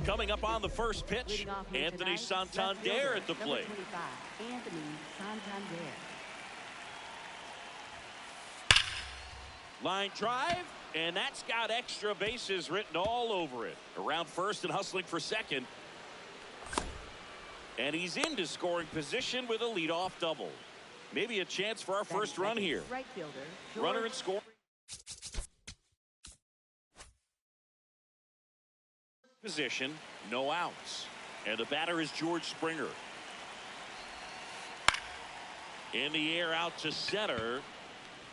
Coming up on the first pitch, Anthony Santander at the plate. Anthony Santander. Line drive, and that's got extra bases written all over it. Around first and hustling for second. And he's into scoring position with a leadoff double. Maybe a chance for our first run here. Right fielder, Runner in scoring position, no outs. And the batter is George Springer. In the air out to center.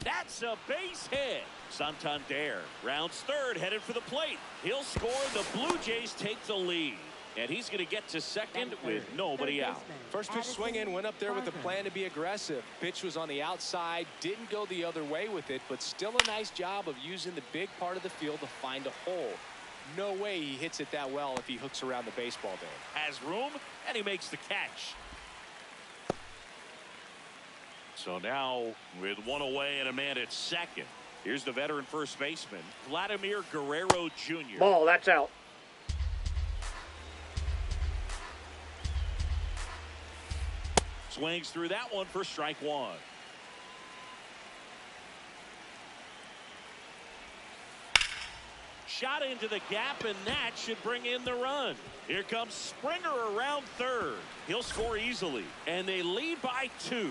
That's a base hit. Santander rounds third, headed for the plate. He'll score. The Blue Jays take the lead. And he's going to get to second with nobody out. First pitch swing in, went up there with a plan to be aggressive. Pitch was on the outside, didn't go the other way with it, but still a nice job of using the big part of the field to find a hole. No way he hits it that well if he hooks around the baseball diamond. Has room, and he makes the catch. So now, with one away and a man at second, here's the veteran first baseman, Vladimir Guerrero Jr. Ball, that's out. Swings through that one for strike one. Shot into the gap, and that should bring in the run. Here comes Springer around third. He'll score easily, and they lead by 2.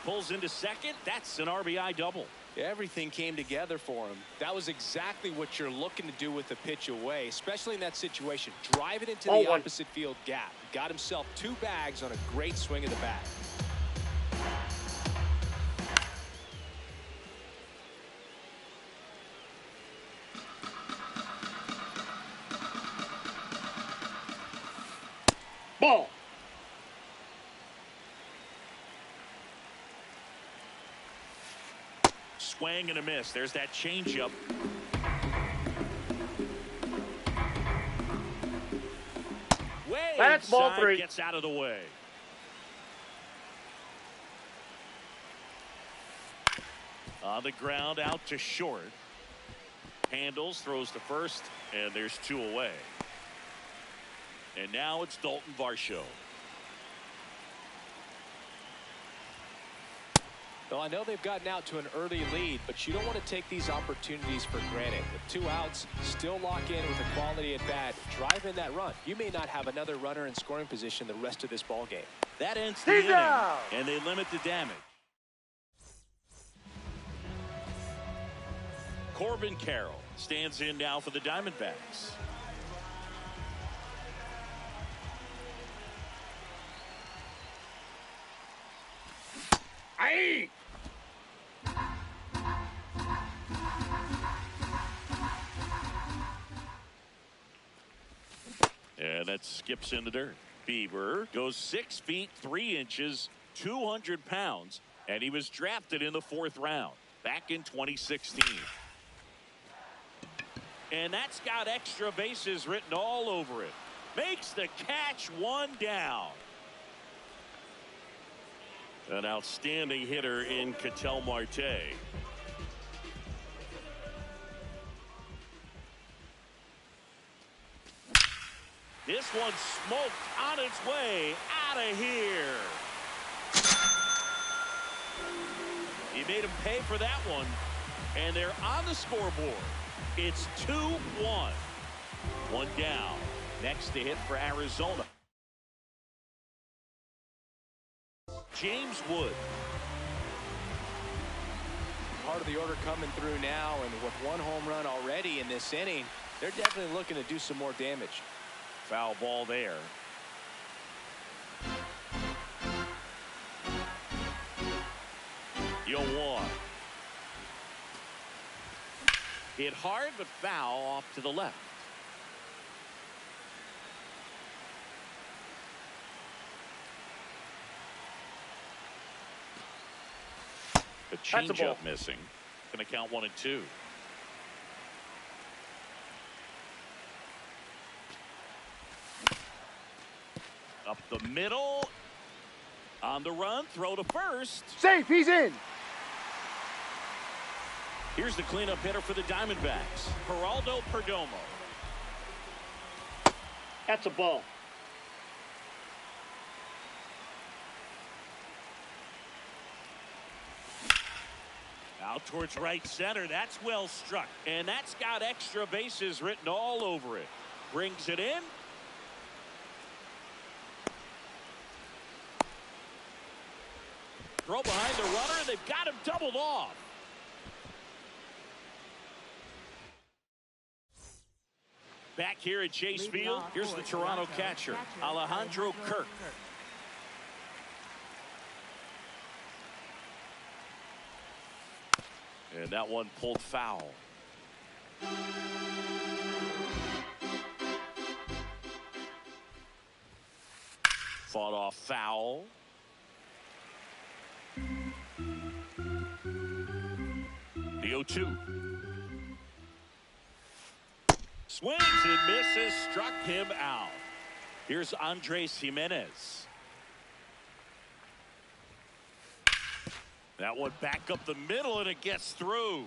Pulls into second. That's an RBI double. Everything came together for him. That was exactly what you're looking to do with the pitch away, especially in that situation. Drive it into the opposite field gap. Got himself 2 bags on a great swing of the bat. Ball. Swing and a miss. There's that changeup. That's ball 3. Gets out of the way. On the ground, out to short. Handles, throws to first, and there's 2 away. And now it's Dalton Varsho. Well, I know they've gotten out to an early lead, but you don't want to take these opportunities for granted. With 2 outs, still lock in with a quality at bat. Drive in that run. You may not have another runner in scoring position the rest of this ball game. That ends the inning, and they limit the damage. Corbin Carroll stands in now for the Diamondbacks. Aye. And that skips in the dirt. Bieber goes 6 feet 3 inches, 200 pounds, and he was drafted in the 4th round back in 2016. And that's got extra bases written all over it. Makes the catch, 1 down. An outstanding hitter in Ketel Marte. This one smoked on its way out of here. He made him pay for that one, and they're on the scoreboard. It's 2-1. 1 down. Next to hit for Arizona. James Wood. Part of the order coming through now, and with 1 home run already in this inning, they're definitely looking to do some more damage. Foul ball there. Yo, 1. Hit hard, but foul off to the left. A changeup missing. Going to count 1 and 2. Up the middle. On the run, throw to first. Safe, he's in. Here's the cleanup hitter for the Diamondbacks, Geraldo Perdomo. That's a ball. Out towards right center. That's well struck. And that's got extra bases written all over it. Brings it in. Throw behind the runner, and they've got him doubled off. Back here at Chase Field, here's the Toronto catcher, Alejandro Kirk. And that one pulled foul. Fought off foul. The 0-2. Swings and misses, struck him out. Here's Andres Gimenez. That one back up the middle, and it gets through.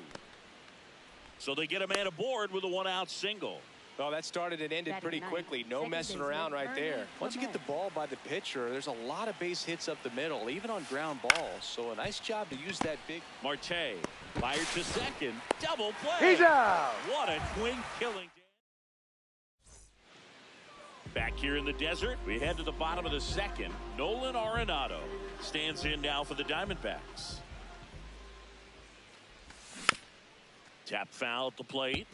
So they get a man aboard with a one-out single. Well, that started and ended pretty quickly. No messing around right there. Once you get the ball by the pitcher, there's a lot of base hits up the middle, even on ground balls. So a nice job to use that big. Marte fired to second. Double play. He's out. What a twin killing. Back here in the desert, we head to the bottom of the second. Nolan Arenado stands in now for the Diamondbacks. Tap foul at the plate.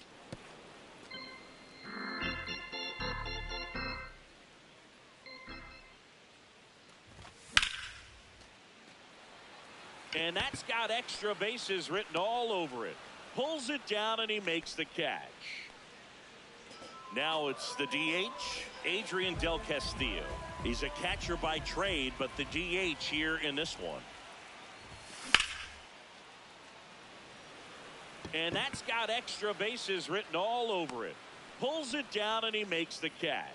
And that's got extra bases written all over it. Pulls it down, and he makes the catch. Now it's the DH, Adrian Del Castillo. He's a catcher by trade, but the DH here in this one. And that's got extra bases written all over it. Pulls it down, and he makes the catch.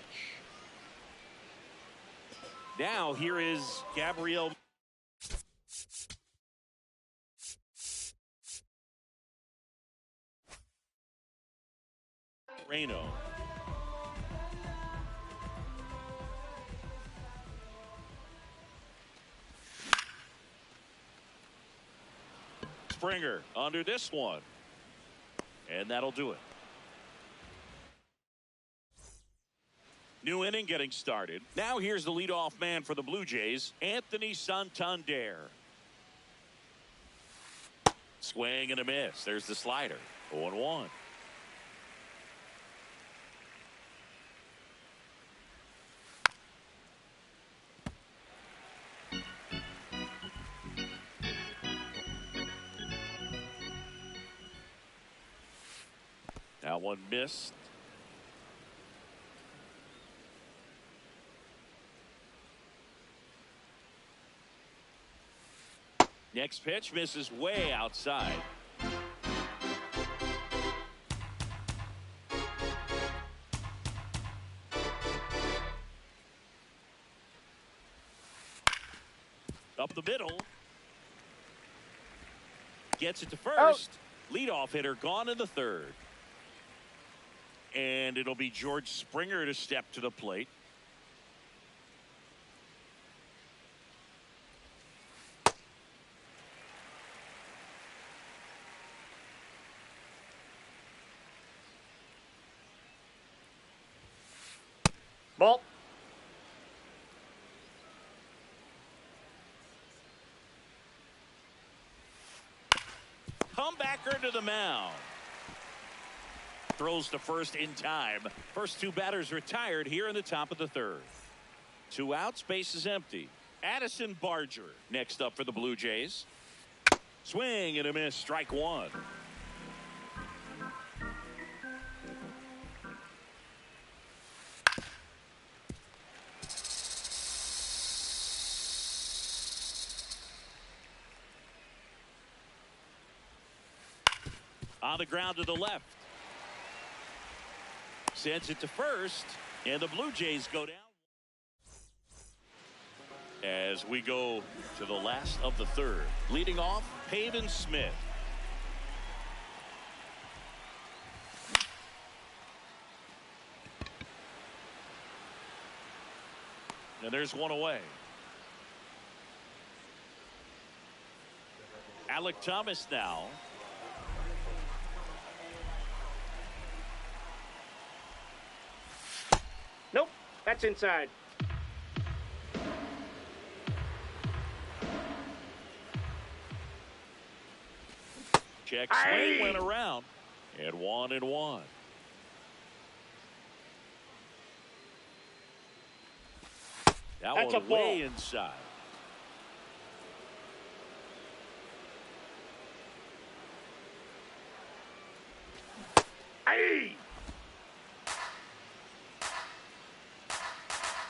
Now here is Gabriel Moreno. Springer under this one. And that'll do it. New inning getting started. Now here's the leadoff man for the Blue Jays, Anthony Santander. Swing and a miss. There's the slider. 0-1. That one missed. Next pitch misses way outside. Up the middle. Gets it to first. Out. Leadoff hitter gone in the third. And it'll be George Springer to step to the plate. Ball. Comebacker to the mound. Throws to first in time. First two batters retired here in the top of the third. 2 outs, base is empty. Addison Barger next up for the Blue Jays. Swing and a miss, strike one. On the ground to the left. Sends it to first, and the Blue Jays go down. As we go to the last of the third. Leading off, Pavin Smith. And there's one away. Alec Thomas now. Nope, that's inside. Check swing went around. And 1-1. That That's one a ball. way inside. Aye.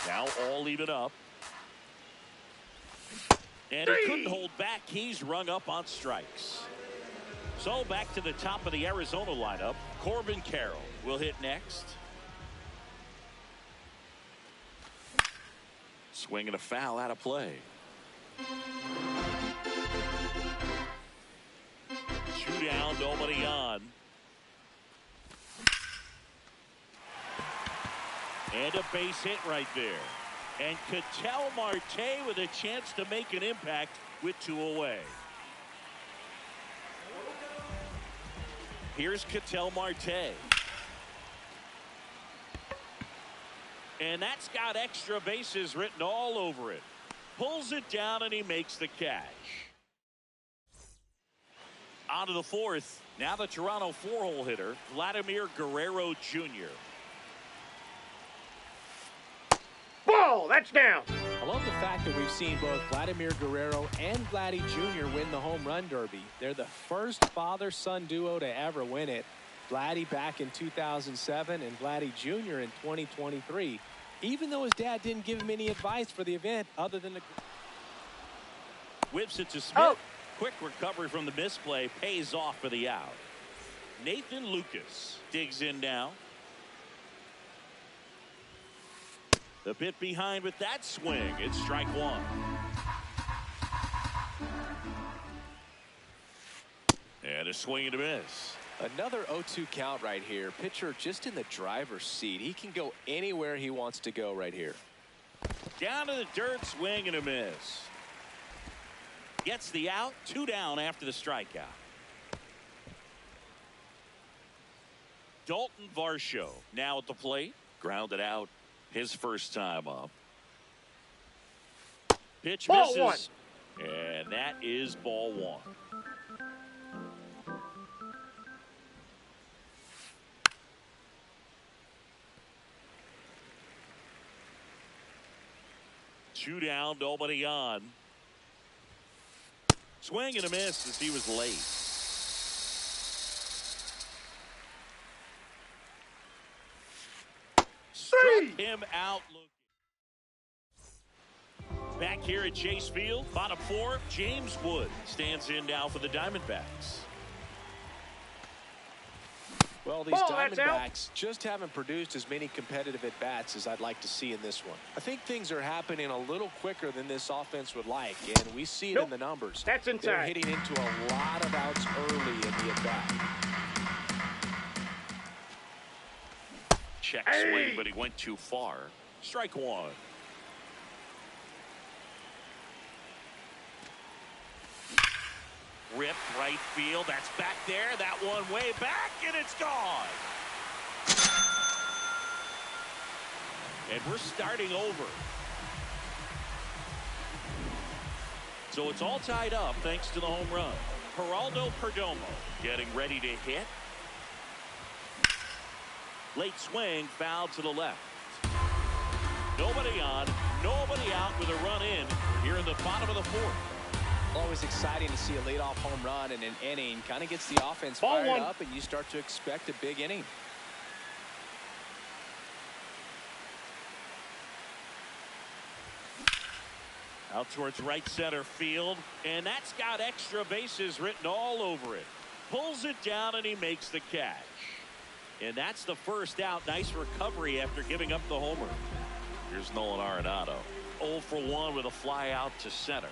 Now all even up. And he couldn't hold back. He's rung up on strikes. So back to the top of the Arizona lineup. Corbin Carroll will hit next. Swing and a foul out of play. 2 down, nobody on. And a base hit right there. And Ketel Marte with a chance to make an impact with 2 away. Here's Ketel Marte. And that's got extra bases written all over it. Pulls it down and he makes the catch. On to the 4th. Now the Toronto 4-hole hitter, Vladimir Guerrero Jr. Ball, that's down. I love the fact that we've seen both Vladimir Guerrero and Vladdy Jr. win the home run derby. They're the first father-son duo to ever win it. Vladdy back in 2007 and Vladdy Jr. in 2023. Even though his dad didn't give him any advice for the event other than the... Whips it to Smith. Oh. Quick recovery from the misplay pays off for the out. Nathan Lucas digs in now. The bit behind with that swing. It's strike 1. And a swing and a miss. Another 0-2 count right here. Pitcher just in the driver's seat. He can go anywhere he wants to go right here. Down to the dirt, swing and a miss. Gets the out, 2 down after the strikeout. Dalton Varsho now at the plate. Grounded out his first time up. Pitch Ball misses. And that is ball 1. Two down, nobody on. Swing and a miss as he was late. Struck him out. Back here at Chase Field, bottom 4, James Wood stands in now for the Diamondbacks. Well, these Diamondbacks just haven't produced as many competitive at-bats as I'd like to see in this one. I think things are happening a little quicker than this offense would like, and we see it in the numbers. That's inside. They're hitting into a lot of outs early in the at-bat. Check swing, but he went too far. Strike 1. Rip right field. That's back there. That one way back, and it's gone. And we're starting over. So it's all tied up thanks to the home run. Geraldo Perdomo getting ready to hit. Late swing, foul to the left. Nobody on, nobody out with a run in here in the bottom of the 4th. Always exciting to see a leadoff home run in an inning. Kind of gets the offense fired up, and you start to expect a big inning. Out towards right center field, and that's got extra bases written all over it. Pulls it down, and he makes the catch. And that's the first out. Nice recovery after giving up the homer. Here's Nolan Arenado. 0 for 1 with a fly out to center.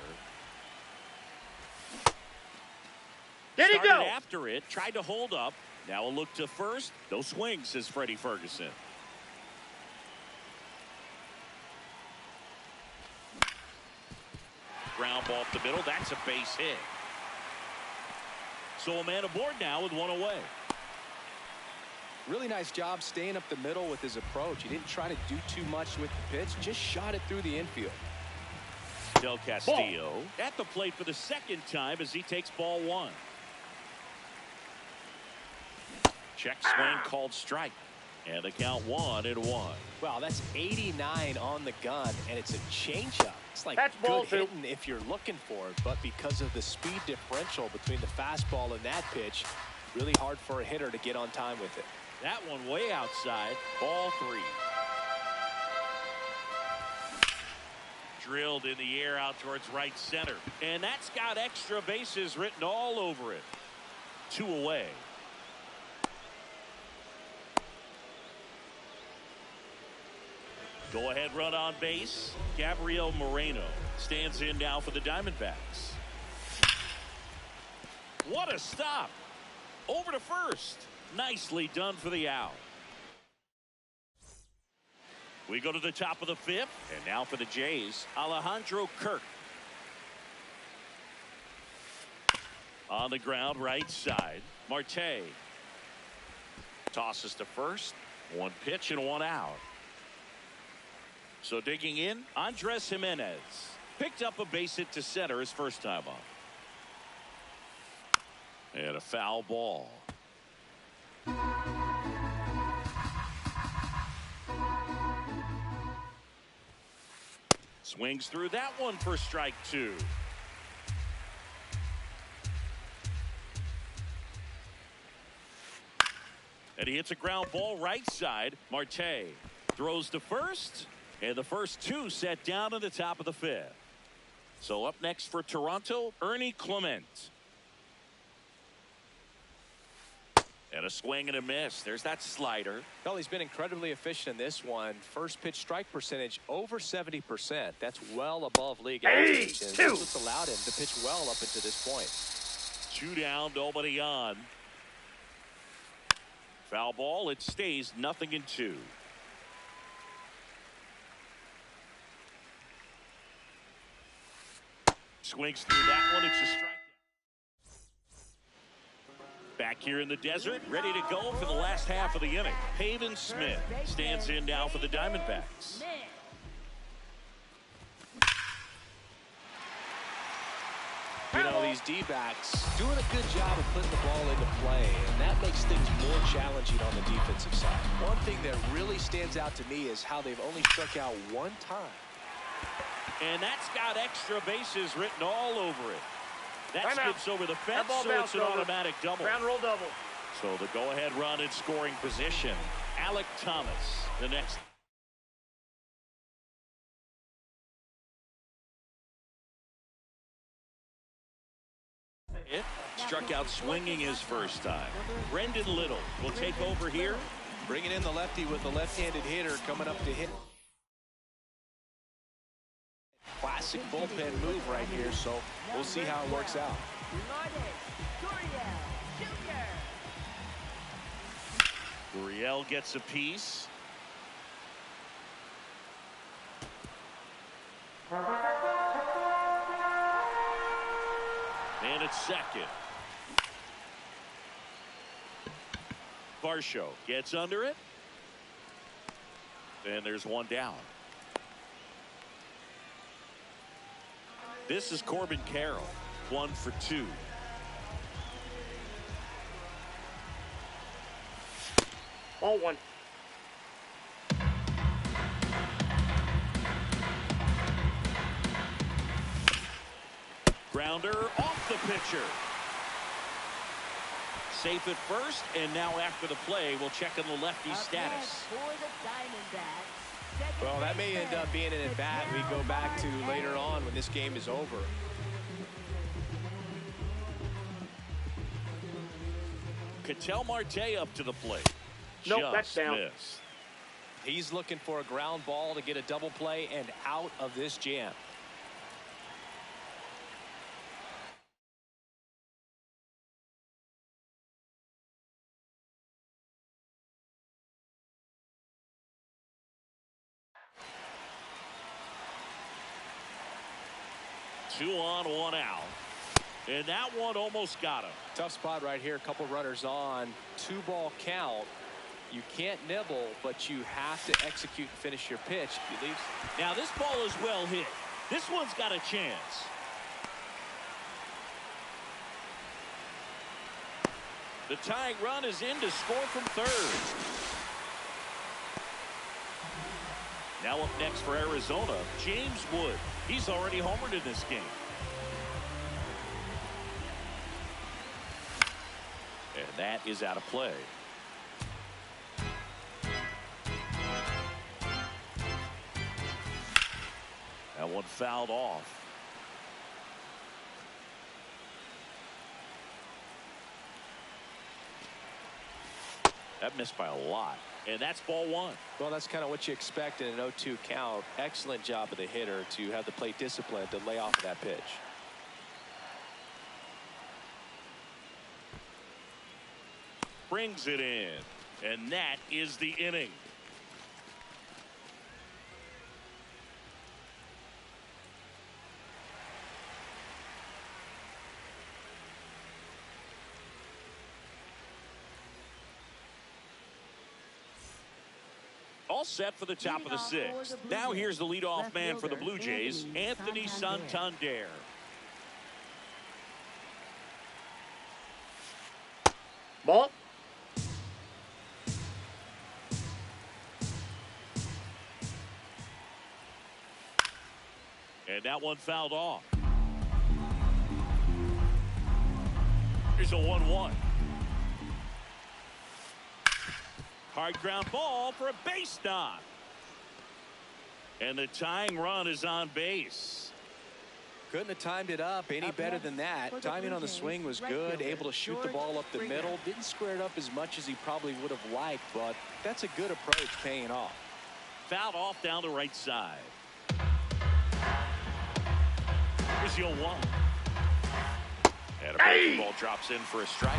Did he go? After it, tried to hold up. Now a look to first. No swing, says Freddie Ferguson. Curveball up the middle. That's a base hit. So a man aboard now with one away. Really nice job staying up the middle with his approach. He didn't try to do too much with the pitch, just shot it through the infield. Del Castillo at the plate for the second time as he takes ball one. Check swing called strike. And the count 1-1. Wow, that's 89 on the gun, and it's a changeup. It's like That's ball good two. hitting if you're looking for it, but because of the speed differential between the fastball and that pitch, really hard for a hitter to get on time with it. That one way outside. Ball 3. Drilled in the air out towards right center. And that's got extra bases written all over it. 2 away. Go ahead run on base. Gabriel Moreno stands in now for the Diamondbacks. What a stop. Over to first. Nicely done for the out. We go to the top of the 5th. And now for the Jays, Alejandro Kirk. On the ground, right side. Marte. Tosses to first. 1 pitch and 1 out. So digging in, Andres Jimenez. Picked up a base hit to center his first time up. And a foul ball. Swings through that one for strike 2. And he hits a ground ball right side. Marte throws to first. And the first 2 set down in the top of the 5th. So up next for Toronto, Ernie Clement. And a swing and a miss. There's that slider. Well, he's been incredibly efficient in this one. First pitch strike percentage over 70%. That's well above league average. And that's what's allowed him to pitch well up until this point. 2 down, nobody on. Foul ball. It stays 0-2. Swings through that one. It's a strikeout. Back here in the desert, ready to go for the last half of the inning. Pavin Smith stands in now for the Diamondbacks. You know, these D-backs doing a good job of putting the ball into play, and that makes things more challenging on the defensive side. One thing that really stands out to me is how they've only struck out 1 time. And that's got extra bases written all over it. That Timeout. skips over the fence, ball so bounced it's an over. automatic double. Ground roll double. So the go-ahead run in scoring position. Alek Thomas, the next. It struck out swinging his first time. Brendan Little will take over here. Bringing in the lefty with the left-handed hitter coming up to hit. Classic bullpen move right here, so we'll see how it works out. Gurriel gets a piece. And it's second. Varsho gets under it. And there's 1 down. This is Corbin Carroll. 1 for 2. Ball 1. Grounder off the pitcher. Safe at first, and now after the play, we'll check on the lefty's status. Well, that may end up being an at-bat we go back to later on when this game is over. Ketel Marte up to the plate. Nope, Just that's down. missed. He's looking for a ground ball to get a double play and out of this jam. 2 on, 1 out. And that one almost got him. Tough spot right here. A couple runners on. 2-ball count. You can't nibble, but you have to execute and finish your pitch. He leaves. Now this ball is well hit. This one's got a chance. The tying run is in to score from third. Now up next for Arizona, James Wood. He's already homered in this game. And that is out of play. That one fouled off. That missed by a lot. And that's ball 1. Well, that's kind of what you expect in an 0-2 count. Excellent job of the hitter to have the plate discipline to lay off of that pitch. Brings it in. And that is the inning. All set for the top of the 6th. Now here's the leadoff man for the Blue Jays, Anthony Santander. Ball. And that one fouled off. Here's a 1-1. Hard ground ball for a base knock. And the tying run is on base. Couldn't have timed it up any better than that. Timing on the swing was good. Able to shoot the ball up the middle. Didn't square it up as much as he probably would have liked, but that's a good approach paying off. Fouled off down the right side. Here's the 0-1. And a breaking ball drops in for a strike.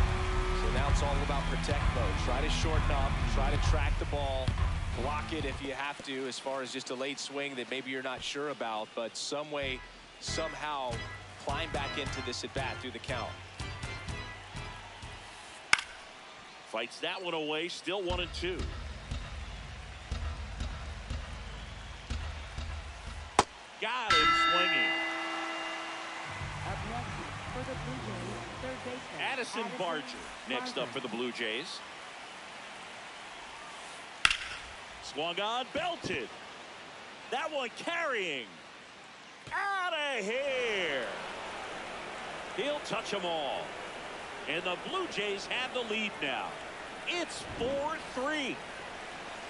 So now it's all about protect mode. Try to shorten up, try to track the ball, block it if you have to, as far as just a late swing that maybe you're not sure about, but some way, somehow climb back into this at bat through the count. Fights that one away, still 1-2. Got him swinging. Up next for the Blue Jays, third baseman Addison Barger next up for the Blue Jays. Swung on, belted. That one carrying. Out of here. He'll touch them all. And the Blue Jays have the lead now. It's 4-3.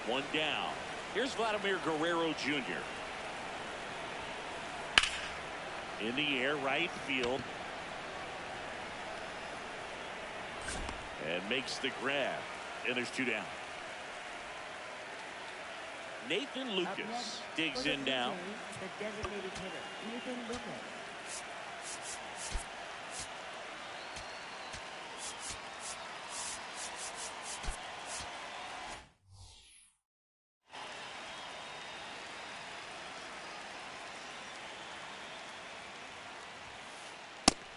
One down. Here's Vladimir Guerrero Jr. In the air, right field. And makes the grab. And there's 2 down. Nathan Lucas digs in now. The designated hitter, Nathan Lucas.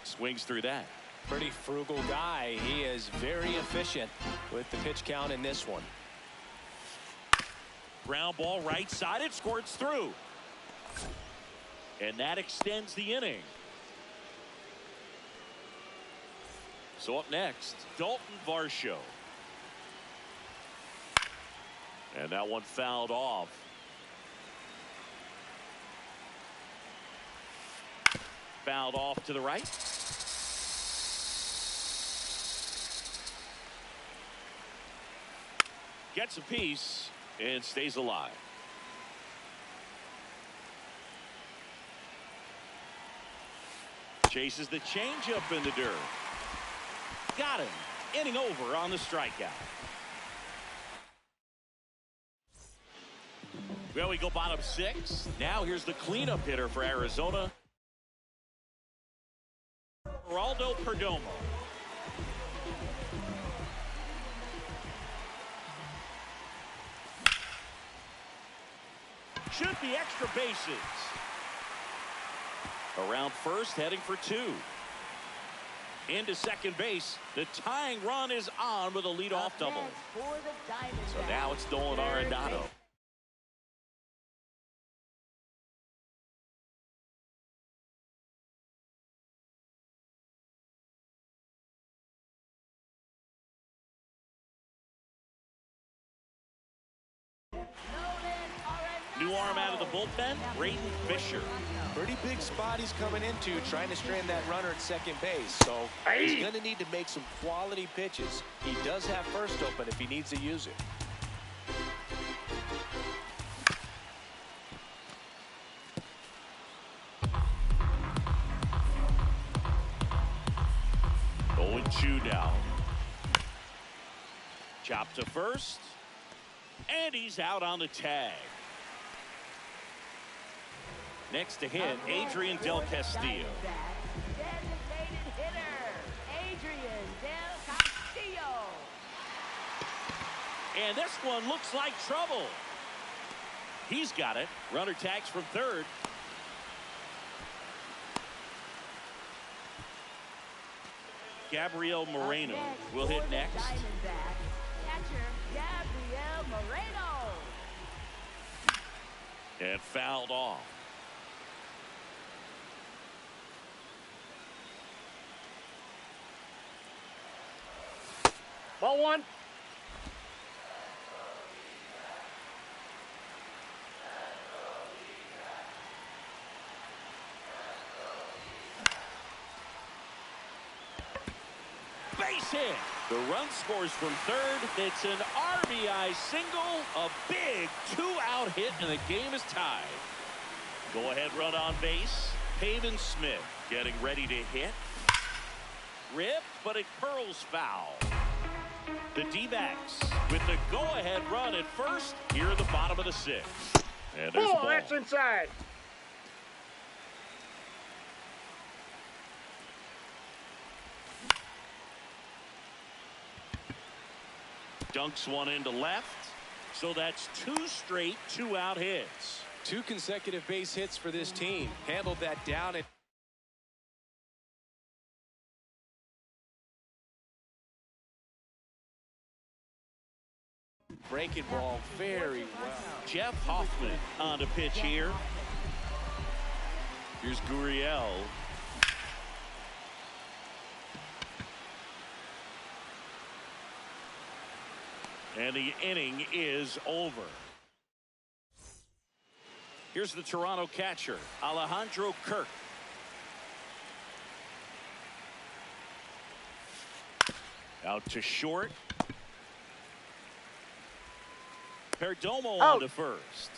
Swings through that. Pretty frugal guy. He is very efficient with the pitch count in this one. Ground ball right side. It squirts through. And that extends the inning. So up next, Dalton Varsho. And that one fouled off. Fouled off to the right. Gets a piece and stays alive. Chases the changeup in the dirt. Got him. Inning over on the strikeout. Well, we go bottom 6. Now here's the cleanup hitter for Arizona, Geraldo Perdomo. Should be extra bases. Around first, heading for two. Into second base. The tying run is on with a leadoff double. So now it's Nolan Arenado. New arm out of the bullpen, Braden Fisher. Pretty big spot he's coming into, trying to strand that runner at second base. So he's going to need to make some quality pitches. He does have first open if he needs to use it. Going 2 now. Chop to first. And he's out on the tag. Next to hit, Adrian Del Castillo. Designated hitter, Adrian Del Castillo. And this one looks like trouble. He's got it. Runner tags from third. Gabriel Moreno will hit next. Catcher Gabriel Moreno. And fouled off. Ball one. Base hit. The run scores from third. It's an RBI single. A big 2-out hit, and the game is tied. Go ahead run on base. Pavin Smith getting ready to hit. Ripped, but it curls foul. The D-backs with the go-ahead run at first here at the bottom of the 6th. And there's the ball. That's inside. Dunks one into left. So that's 2 straight 2-out hits. 2 consecutive base hits for this team. Handled that down at breaking ball very well. Jeff Hoffman on the pitch here. Here's Gurriel. And the inning is over. Here's the Toronto catcher, Alejandro Kirk. Out to short. Perdomo on to first.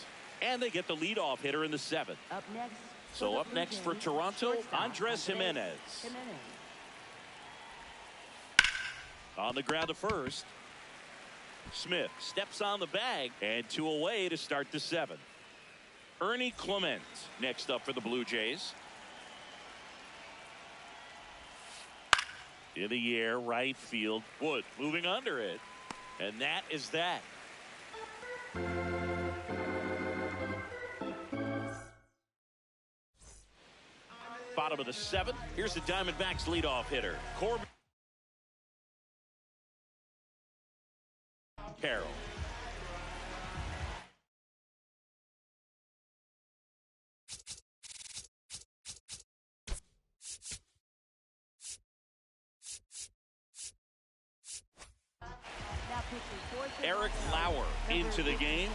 And they get the leadoff hitter in the 7th. Up next. So up next for Toronto, Andres Jimenez. On the ground to first. Smith steps on the bag, and 2 away to start the 7th. Ernie Clement next up for the Blue Jays. In the air, right field. Wood moving under it. And that is that. Bottom of the 7th. Here's the Diamondbacks leadoff hitter, Corbin Carroll. Eric Lauer into the game.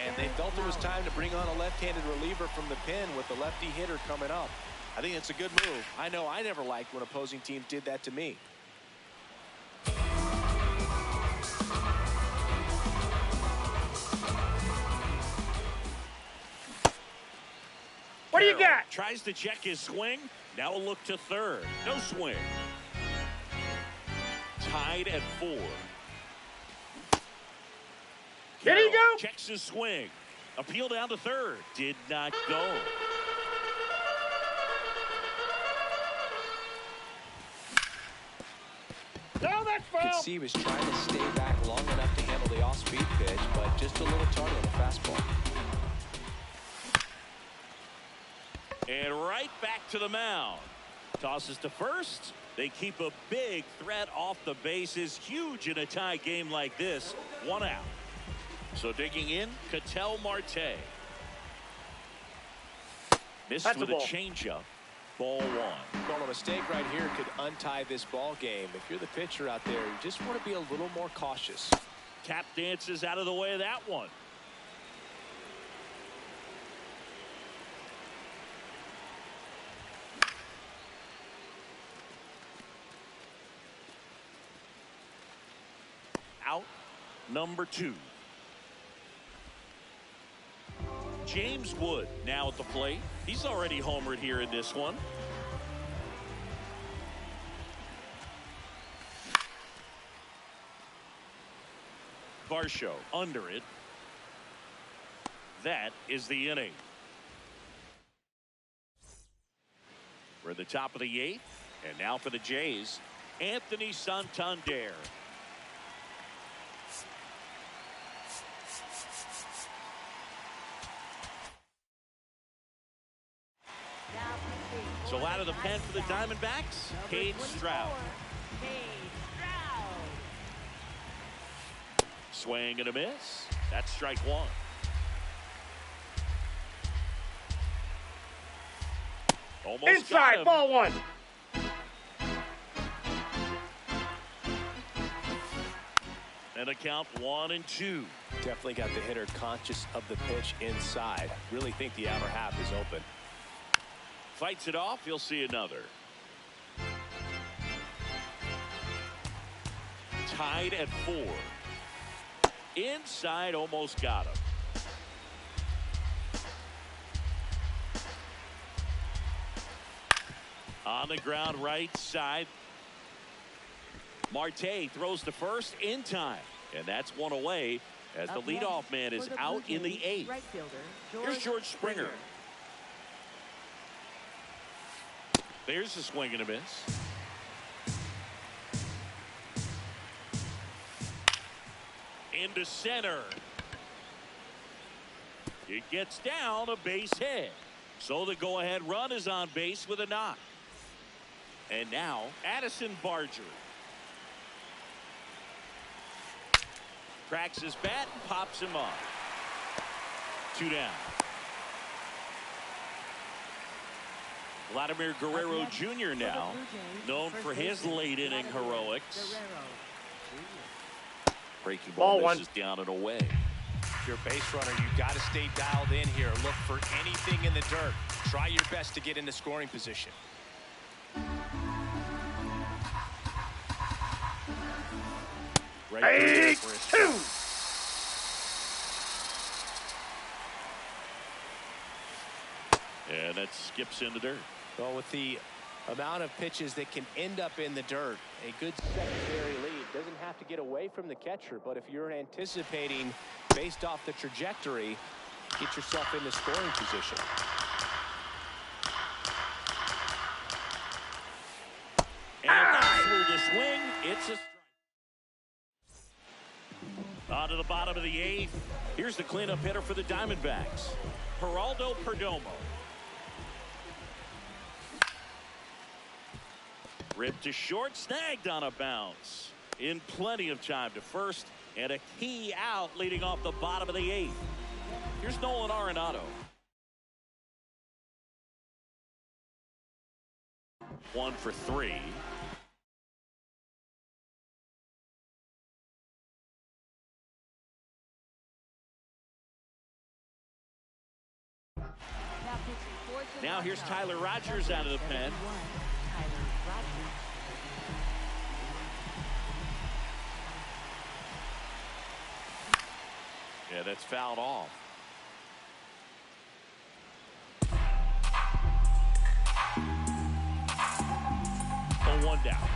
And they felt it was time to bring on a left-handed reliever from the pen with the lefty hitter coming up. I think it's a good move. I know I never liked when opposing teams did that to me. What do you got? Tries to check his swing. Now a look to third. No swing. Tied at 4. Did he go? Checks his swing. Appeal down to third. Did not go. No, that's You could foul. see he was trying to stay back long enough to handle the off-speed pitch, but just a little target on the fastball. And right back to the mound. Tosses to first. They keep a big threat off the bases. Huge in a tie game like this. 1 out. So digging in, Ketel Marte. Missed That's with a a ball. changeup. Ball 1. Well, a mistake right here could untie this ball game. If you're the pitcher out there, you just want to be a little more cautious. Tap dances out of the way of that one. Out number 2. James Wood now at the plate. He's already homered here in this one. Varsho under it. That is the inning. We're at the top of the 8th. And now for the Jays, Anthony Santander. So out of the pen for the Diamondbacks, Cade Stroud. Swing and a miss. That's strike 1. Almost got Inside, him. ball 1. And a count 1-2. Definitely got the hitter conscious of the pitch inside. Really think the outer half is open. Fights it off. You'll see another. Tied at 4. Inside, almost got him. On the ground, right side. Marte throws to first in time. And that's one away as the leadoff man is out in the 8th. Right fielder, Here's George Springer. There's a swing and a miss. Into center. It gets down, a base hit. So the go-ahead run is on base with a knock. And now Addison Barger. Cracks his bat and pops him off. 2 down. Vladimir Guerrero Jr. now, known for his late inning heroics. Breaking ball Ball 1. misses down and away. If you're a base runner, you got to stay dialed in here. Look for anything in the dirt. Try your best to get into scoring position. Right Take for his 2. And that skips in the dirt. Well, with the amount of pitches that can end up in the dirt, a good secondary lead doesn't have to get away from the catcher, but if you're anticipating based off the trajectory, get yourself into scoring position. And through the swing, it's a strike. On to the bottom of the 8th. Here's the cleanup hitter for the Diamondbacks, Geraldo Perdomo. Ripped to short, snagged on a bounce. In plenty of time to first, and a key out leading off the bottom of the 8th. Here's Nolan Arenado. 1 for 3. Now here's Tyler Rogers out of the pen. Yeah, that's fouled off. Oh, 1 down.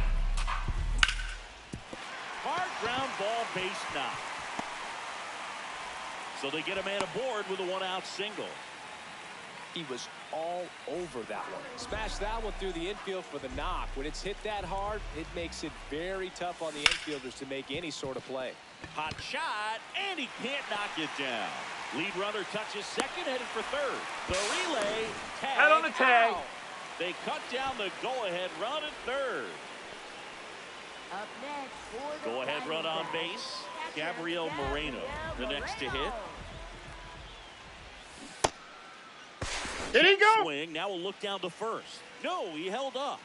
Hard ground ball, base knock. So they get a man aboard with a 1-out single. He was all over that one. Smashed that one through the infield for the knock. When it's hit that hard, it makes it very tough on the infielders to make any sort of play. Hot shot, and he can't knock it down. Lead runner touches second, headed for third. The relay, tag Out on the tag. out. They cut down the go-ahead run at third. Up next for the Go-ahead run on base. Gabriel Moreno, the next to hit. Did he go? Swing. Now we'll look down to first. No, he held up.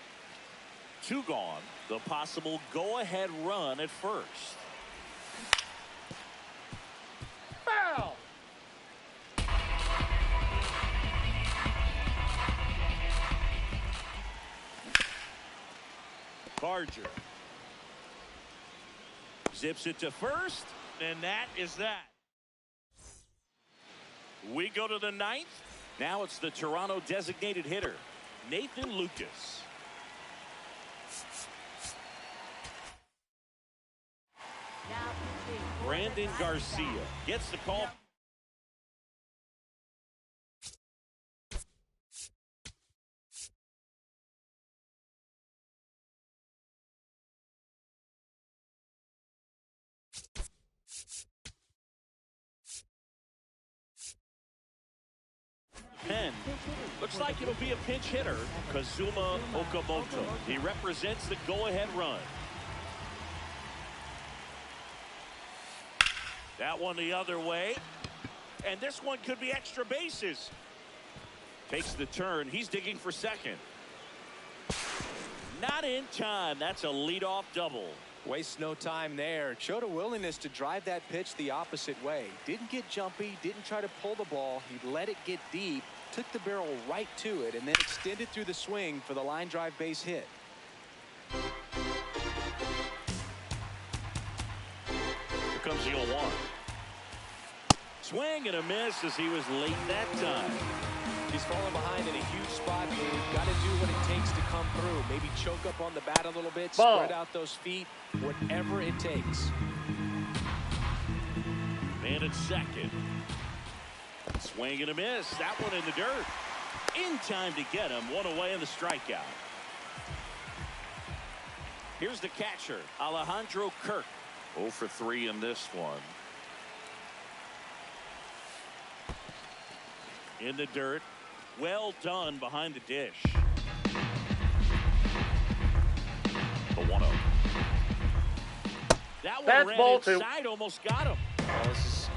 2 gone. The possible go-ahead run at first. Foul. Barger zips it to first, and that is that. We go to the 9th. Now it's the Toronto designated hitter, Nathan Lucas. Brandon Garcia gets the call. Pen. Looks like it'll be a pinch hitter, Kazuma Okamoto. He represents the go-ahead run. That one the other way. And this one could be extra bases. Takes the turn. He's digging for second. Not in time. That's a leadoff double. Wastes no time there. Showed a willingness to drive that pitch the opposite way. Didn't get jumpy, didn't try to pull the ball. He let it get deep, took the barrel right to it, and then extended through the swing for the line drive base hit. Here comes the 0-1. Swing and a miss as he was late that time. He's falling behind in a huge spot. You've got to do what it takes to come through. Maybe choke up on the bat a little bit, Ball. spread out those feet, whatever it takes. Man at second. Swing and a miss. That one in the dirt. In time to get him. One away in the strikeout. Here's the catcher, Alejandro Kirk. 0 for 3 in this one. In the dirt. Well done behind the dish. The 1-0. That one That's ran ball inside, almost got him. Well, this is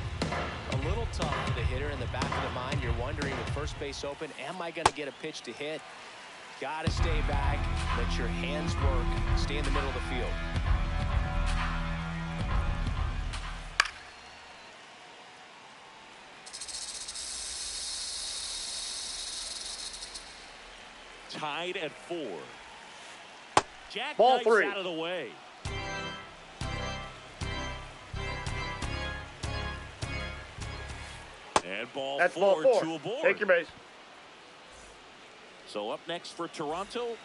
a little tough for the hitter in the back of the mind. You're wondering with first base open, am I going to get a pitch to hit? Got to stay back. Let your hands work. Stay in the middle of the field. Tied at 4. Jack Ball Knight's 3. out of the way. And ball That's 4, ball 4. 2 aboard. Take your base. So up next for Toronto.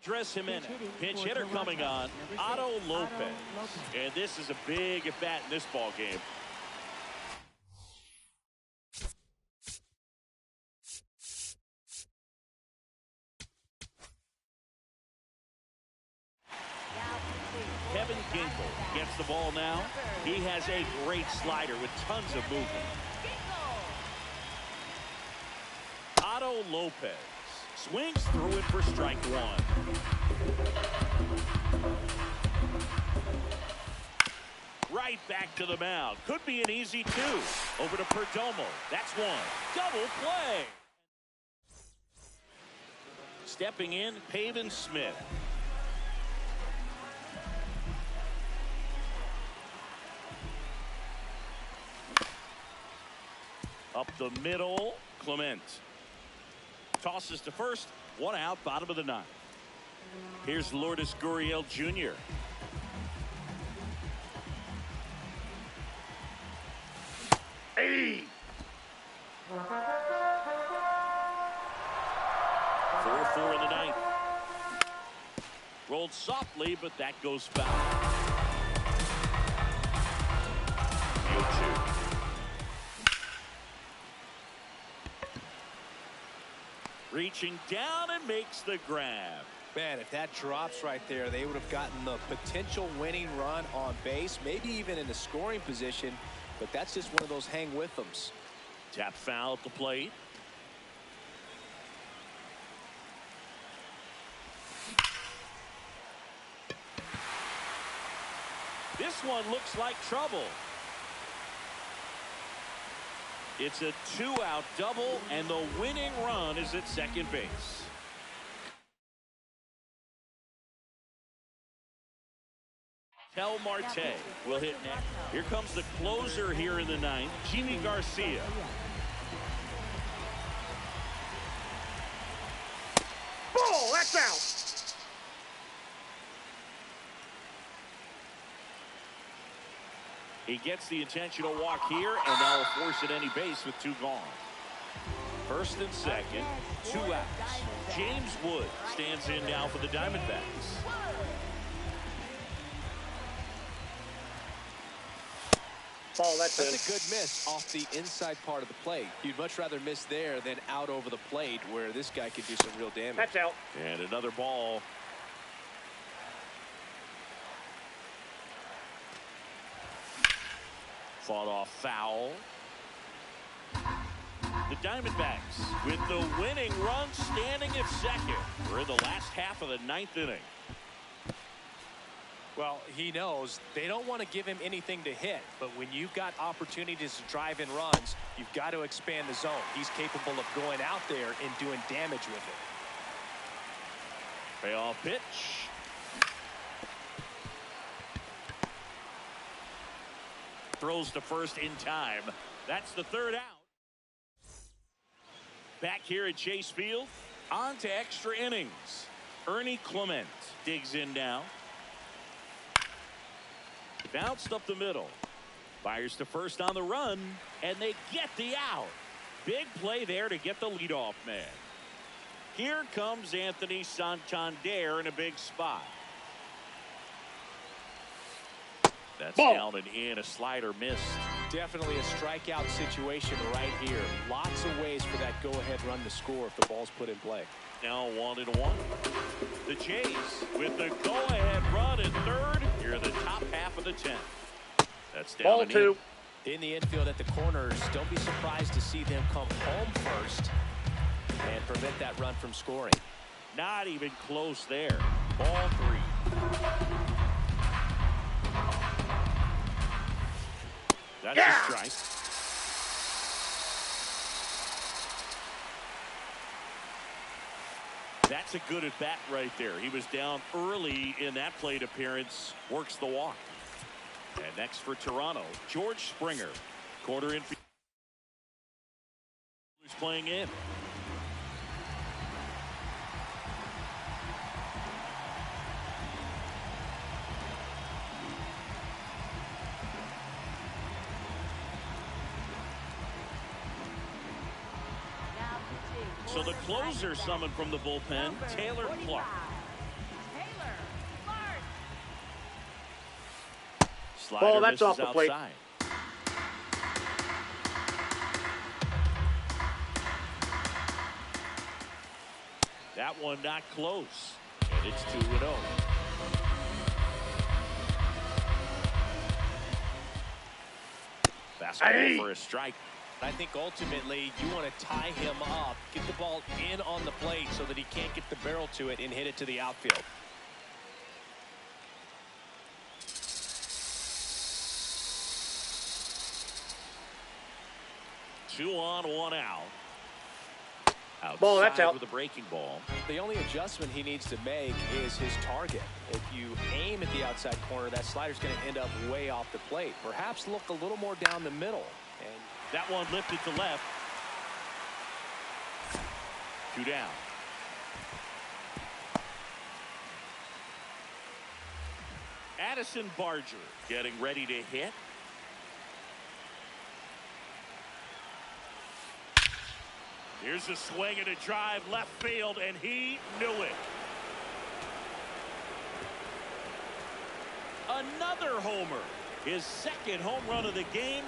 Andres Jimenez, pinch hitter coming on, Otto Lopez. And this is a big at bat in this ball game. Kevin Ginkel gets the ball now. He has a great slider with tons of movement. Otto Lopez swings through it for strike 1. Right back to the mound. Could be an easy 2. Over to Perdomo. That's 1. Double play. Stepping in, Pavin Smith. Up the middle, Clement. Tosses to first, 1 out, bottom of the 9th. Here's Lourdes Gurriel Jr. Hey. 4-4 in the 9th. Rolled softly, but that goes foul. 2. Reaching down and makes the grab. Man, if that drops right there, they would have gotten the potential winning run on base, maybe even in the scoring position, but that's just one of those hang with thems. Tap foul at the plate. This one looks like trouble. It's a 2-out double, and the winning run is at second base. Tel Marte will hit next. Here comes the closer here in the ninth, Jimmy Garcia. Ball, that's out. He gets the intentional walk here, and now will force at any base with 2 gone. First and second, 2 outs. James Wood stands in now for the Diamondbacks. Ball, that's a good miss off the inside part of the plate. You'd much rather miss there than out over the plate, where this guy could do some real damage. That's out. And another ball. Fought off foul. The Diamondbacks with the winning run standing at second. We're in the last half of the 9th inning. Well, he knows they don't want to give him anything to hit, but when you've got opportunities to drive in runs, you've got to expand the zone. He's capable of going out there and doing damage with it. Payoff pitch. Throws to first in time. That's the 3rd out. Back here at Chase Field, on to extra innings. Ernie Clement digs in now. Bounced up the middle. Fires to first on the run, and they get the out. Big play there to get the leadoff man. Here comes Anthony Santander in a big spot. That's Ball. down and in. A slider missed. Definitely a strikeout situation right here. Lots of ways for that go-ahead run to score if the ball's put in play. Now 1-1. The Jays with the go-ahead run at third here in the top half of the 10th. That's down Ball, and 2. In the infield at the corners, don't be surprised to see them come home first and prevent that run from scoring. Not even close there. Ball 3. That's a strike. That's a good at bat right there. He was down early in that plate appearance. Works the walk. And next for Toronto, George Springer. Corner infield. Who's playing in? So the closer summoned from the bullpen, Taylor Clark. Slider Ball, that's misses off the plate. outside. That one not close. And it's 2-0. Fastball for a strike. I think ultimately you want to tie him up, get the ball in on the plate so that he can't get the barrel to it and hit it to the outfield. Two on, 1 out. Outside Ball, that's out. with a breaking ball. The only adjustment he needs to make is his target. If you aim at the outside corner, that slider's going to end up way off the plate. Perhaps look a little more down the middle. And that one lifted to left. 2 down. Addison Barger getting ready to hit. Here's a swing and a drive left field, and he knew it. Another homer His second home run of the game.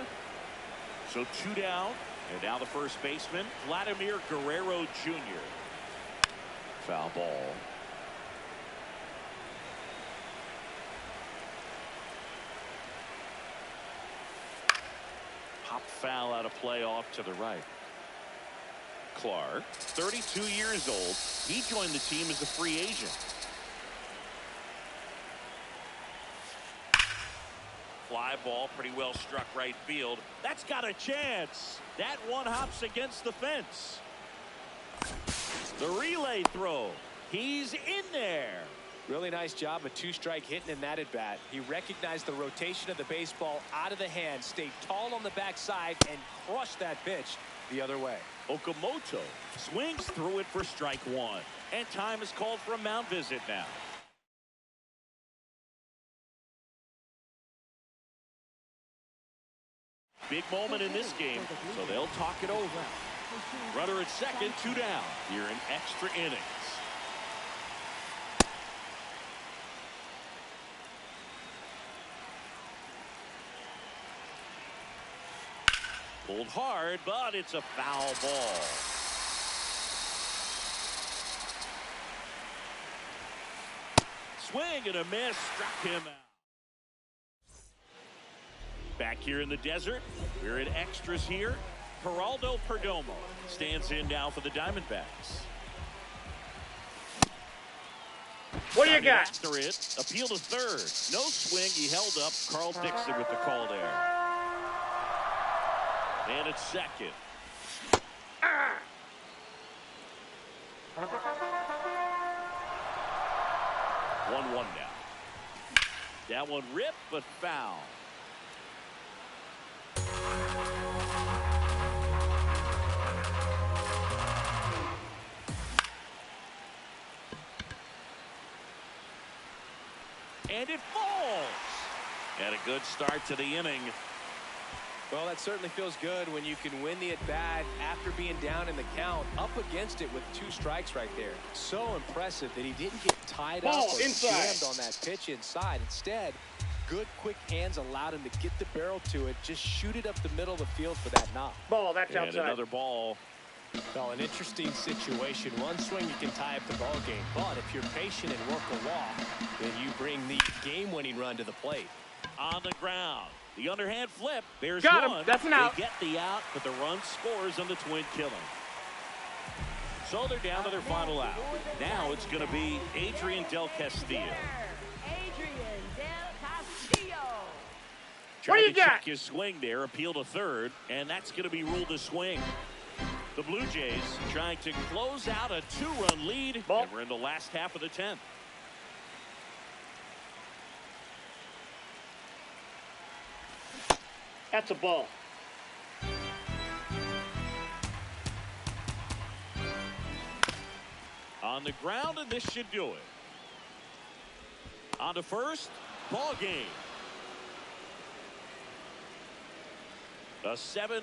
So 2 down. And now the first baseman, Vladimir Guerrero Jr. Foul ball. Pop foul out of play off to the right. Clark, 32 years old. He joined the team as a free agent. Fly ball, pretty well struck right field. That's got a chance. That one hops against the fence. The relay throw. He's in there. Really nice job, a 2-strike hitting in that at bat. He recognized the rotation of the baseball out of the hand, stayed tall on the backside, and crushed that pitch the other way. Okamoto swings through it for strike 1. And time is called for a mound visit now. Big moment in this game, so they'll talk it over. Runner at second, 2 down. Here in extra innings. Pulled hard, but it's a foul ball. Swing and a miss, struck him out. Back here in the desert, we're in extras here. Geraldo Perdomo stands in now for the Diamondbacks. What do you got? After it, appeal to third. No swing, he held up. Carl Dixon with the call there. And it's second. 1-1 now. That one ripped, but foul. And it falls. And a good start to the inning. Well, that certainly feels good when you can win the at-bat after being down in the count, up against it with 2 strikes right there. So impressive that he didn't get tied up or jammed on that pitch inside. Instead, good quick hands allowed him to get the barrel to it, just shoot it up the middle of the field for that knock. Ball, that's and outside. Another ball. Well, an interesting situation. One swing you can tie up the ball game, but if you're patient and work a walk, then you bring the game-winning run to the plate. On the ground. The underhand flip. There's Got one. him. That's an out. They get the out, but the run scores on the twin killing. So they're down to their final out. Now it's going to be Adrian Del Castillo. Adrian Del Castillo. What do you Tried to got? check his swing there, appeal to third, and that's going to be ruled a swing. The Blue Jays trying to close out a 2-run lead. Ball. And we're in the last half of the 10th. That's a ball. On the ground, and this should do it. On to first, ball game. A 7-5.